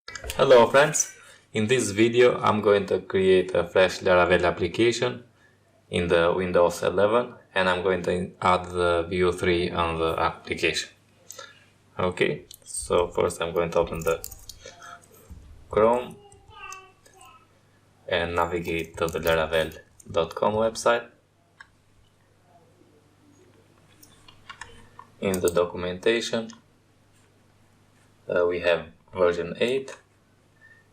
Hello friends, in this video I'm going to create a fresh Laravel application in the Windows 11 and I'm going to add the Vue 3 on the application. Okay, so first I'm going to open the Chrome and navigate to the laravel.com website. In the documentation we have version 8.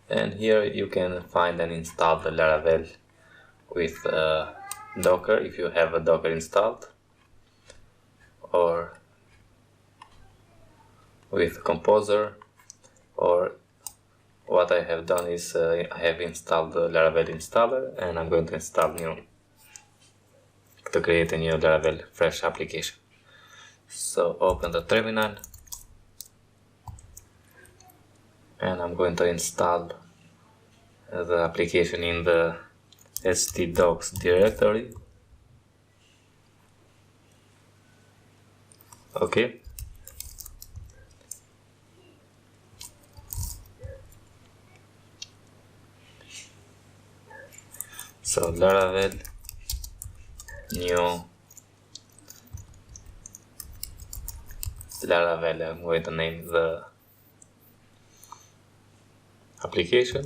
And here you can find and install the Laravel with Docker if you have a Docker installed, or with Composer, or what I have done is I have installed the Laravel installer and I'm going to install to create a new Laravel fresh application. So open the terminal and I'm going to install the application in the htdocs directory. Okay. So Laravel new Laravel, I'm going to name the application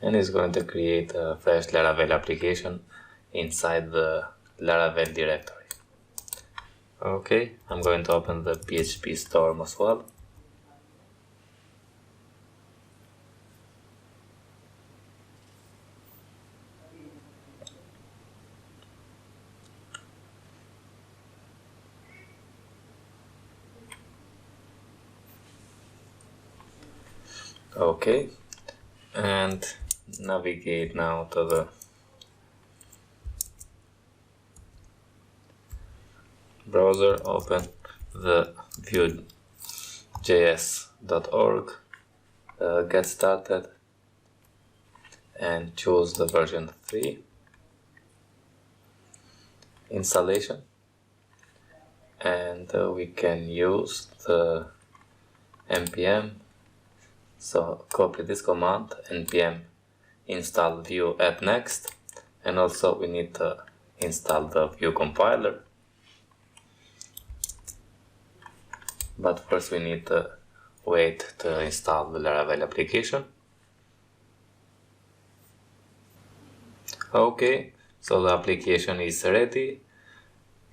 and it's going to create a fresh Laravel application inside the Laravel directory. Okay, I'm going to open the PHP storm as well. Okay, and navigate now to the browser, open the vuejs.org, get started and choose the version 3 installation, and we can use the npm. So copy this command, npm install Vue add next, and also we need to install the Vue compiler. But first we need to wait to install the Laravel application. Okay, so the application is ready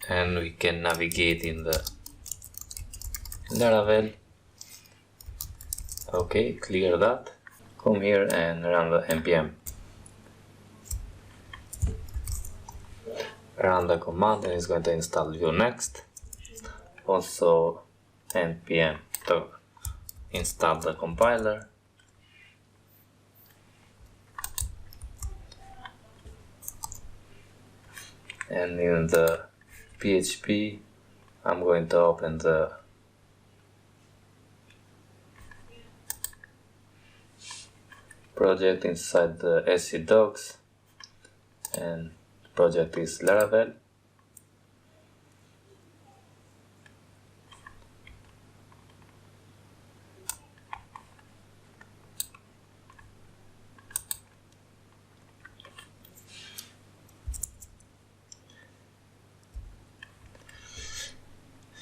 and we can navigate in the Laravel. Okay, clear that. Come here and run the npm. Run the command and it's going to install Vue next. Also npm to install the compiler. And in the PHP I'm going to open the project inside the htdocs, and the project is Laravel.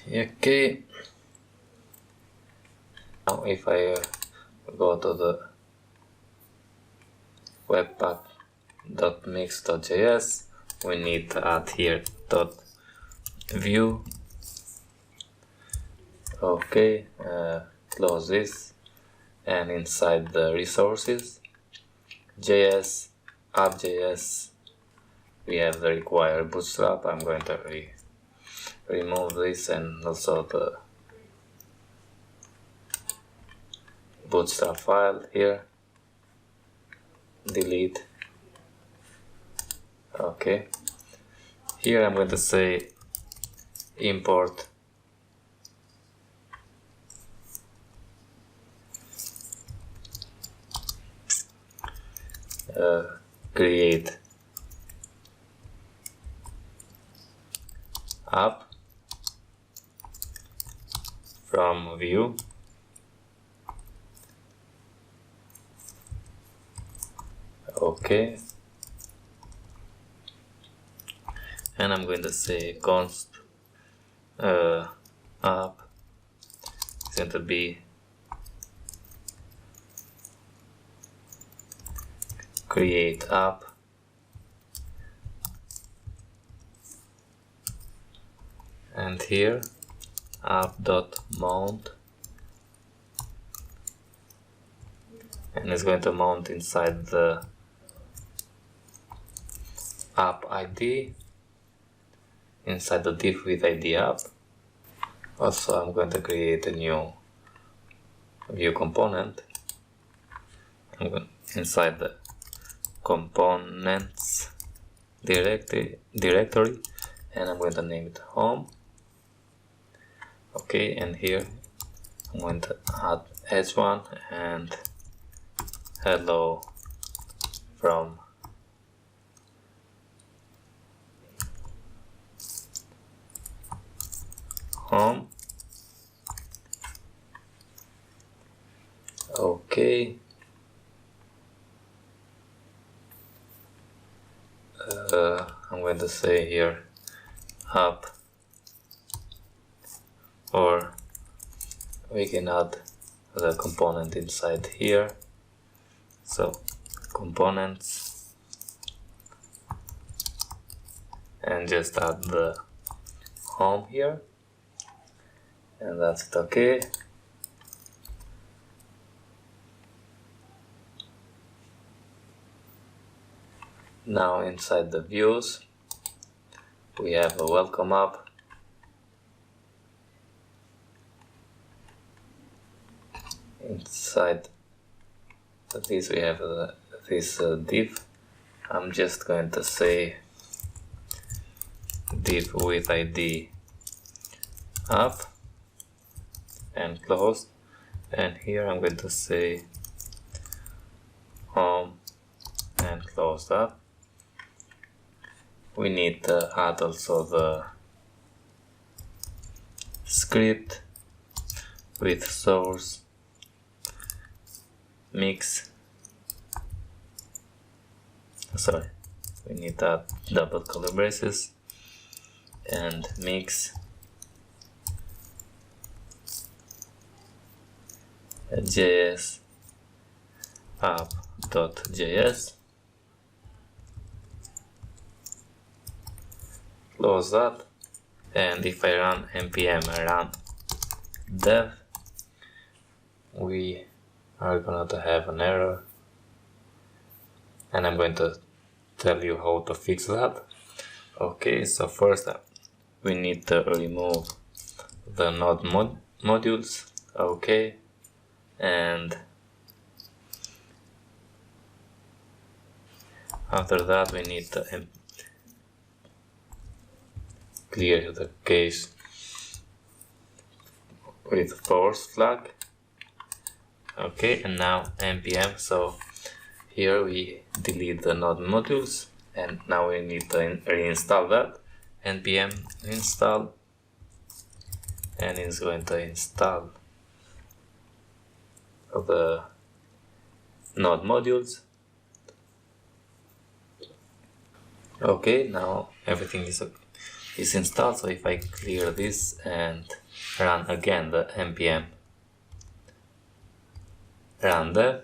Okay, now if I go to the webpack.mix.js, we need to add here .vue. Okay, close this, and inside the resources JS, app.js, we have the required bootstrap. I'm going to remove this and also the bootstrap file here, delete. Okay, here I'm going to say import create app from view. Okay. And I'm going to say const app is going to be create app, and here app.mount, and it's going to mount inside the app ID, inside the div with ID app. Also, I'm going to create a new view component. I'm going inside the components directory, and I'm going to name it home. Okay, and here I'm going to add h1 and hello from home. Okay. I'm going to say here app, or we can add the component inside here. So components, and just add the home here, and that's it. Okay. Now inside the views we have a welcome app, inside this we have this div. I'm just going to say div with ID app and close, and here I'm going to say home and close that. We need to add also the script with source mix. Sorry, we need to add double curly braces and mix js app.js. Close that, and if I run npm run dev, we are going to have an error, and I'm going to tell you how to fix that. Okay, so first we need to remove the node modules. Okay, and after that we need to clear the cache with force flag. Okay, and now npm, so here we delete the node modules, and now we need to reinstall that. Npm install, and it's going to install the node modules. Okay, now everything is installed. So if I clear this and run again the npm run dev,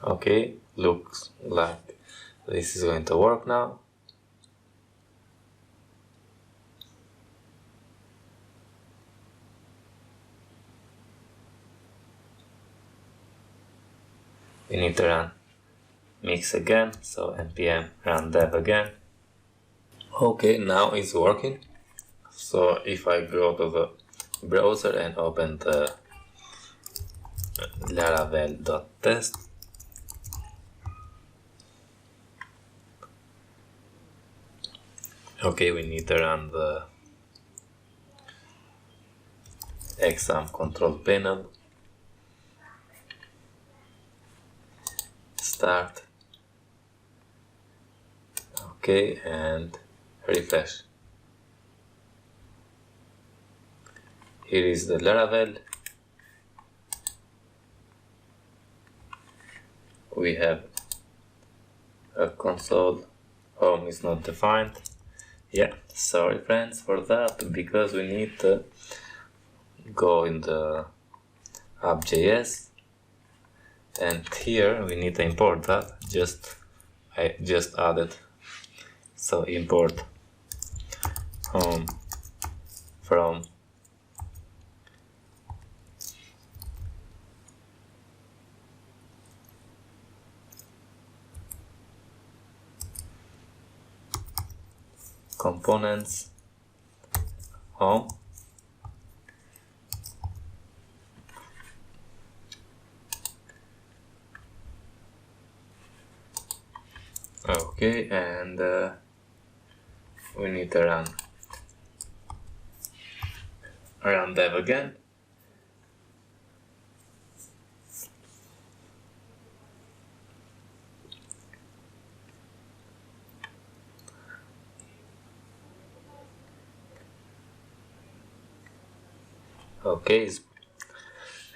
okay, looks like this is going to work now. We need to run mix again, so npm run dev again. Okay, now it's working. So if I go to the browser and open the laravel.test, okay, we need to run the exam control panel, start, okay, and refresh. Here is the Laravel. We have a console. Home is not defined. Yeah, sorry friends for that, because we need to go in the app.js, and here we need to import that. I just added. So import home from components home, okay, and we need to run dev again. Okay,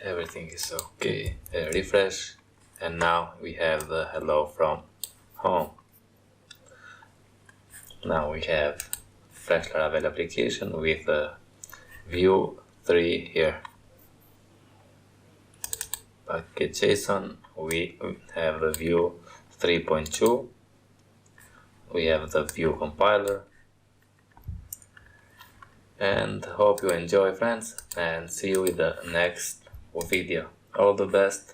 everything is okay. Refresh, and now we have the hello from home. Now we have fresh Laravel application with view 3 here. Package.json, we have the view 3.2. We have the view compiler. And hope you enjoy, friends, and see you in the next video. All the best.